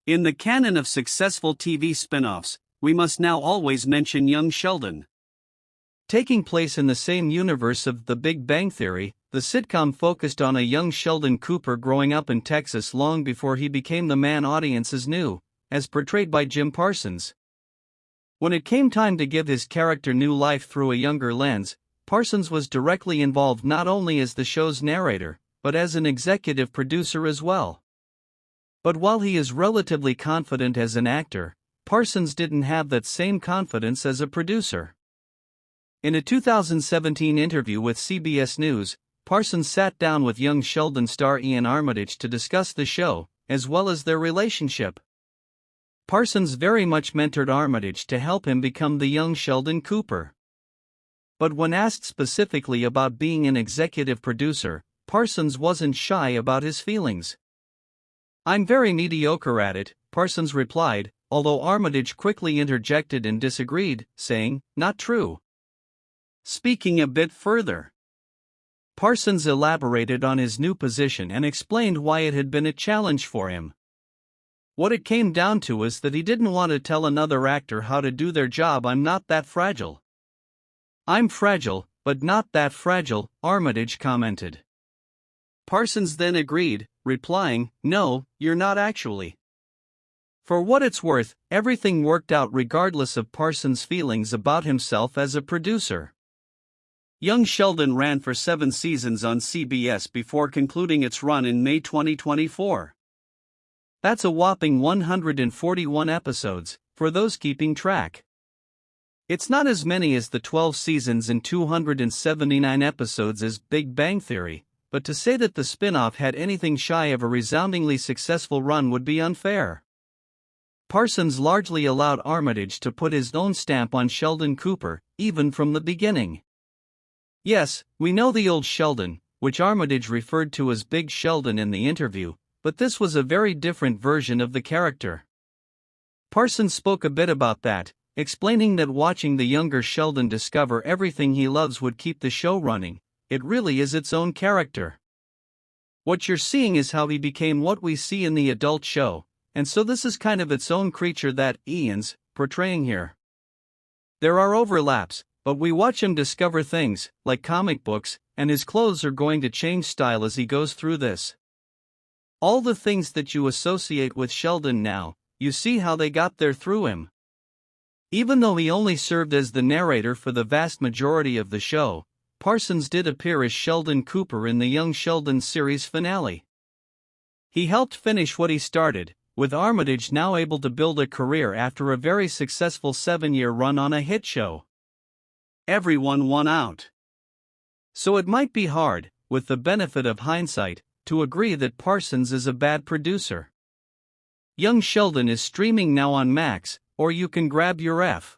In the canon of successful TV spin-offs, we must now always mention young Sheldon. Taking place in the same universe of The Big Bang Theory, the sitcom focused on a young Sheldon Cooper growing up in Texas long before he became the man audiences knew, as portrayed by Jim Parsons. When it came time to give his character new life through a younger lens, Parsons was directly involved not only as the show's narrator, but as an executive producer as well. But while he is relatively confident as an actor, Parsons didn't have that same confidence as a producer. In a 2017 interview with CBS News, Parsons sat down with young Sheldon star Ian Armitage to discuss the show, as well as their relationship. Parsons very much mentored Armitage to help him become the young Sheldon Cooper. But when asked specifically about being an executive producer, Parsons wasn't shy about his feelings. "I'm very mediocre at it," Parsons replied, although Armitage quickly interjected and disagreed, saying, "Not true." Speaking a bit further, Parsons elaborated on his new position and explained why it had been a challenge for him. What it came down to is that he didn't want to tell another actor how to do their job. "I'm not that fragile." "I'm fragile, but not that fragile," Armitage commented. Parsons then agreed, replying, "No, you're not actually." For what it's worth, everything worked out regardless of Parsons' feelings about himself as a producer. Young Sheldon ran for 7 seasons on CBS before concluding its run in May 2024. That's a whopping 141 episodes, for those keeping track. It's not as many as the 12 seasons and 279 episodes as Big Bang Theory, but to say that the spin-off had anything shy of a resoundingly successful run would be unfair. Parsons largely allowed Armitage to put his own stamp on Sheldon Cooper, even from the beginning. "Yes, we know the old Sheldon," which Armitage referred to as Big Sheldon in the interview, but this was a very different version of the character. Parsons spoke a bit about that, explaining that watching the younger Sheldon discover everything he loves would keep the show running. "It really is its own character. What you're seeing is how he became what we see in the adult show, and so this is kind of its own creature that Ian's portraying here. There are overlaps, but we watch him discover things, like comic books, and his clothes are going to change style as he goes through this. All the things that you associate with Sheldon now, you see how they got there through him." Even though he only served as the narrator for the vast majority of the show, Parsons did appear as Sheldon Cooper in the Young Sheldon series finale. He helped finish what he started, with Armitage now able to build a career after a very successful 7-year run on a hit show. Everyone won out. So it might be hard, with the benefit of hindsight, to agree that Parsons is a bad producer. Young Sheldon is streaming now on Max, or you can grab your F.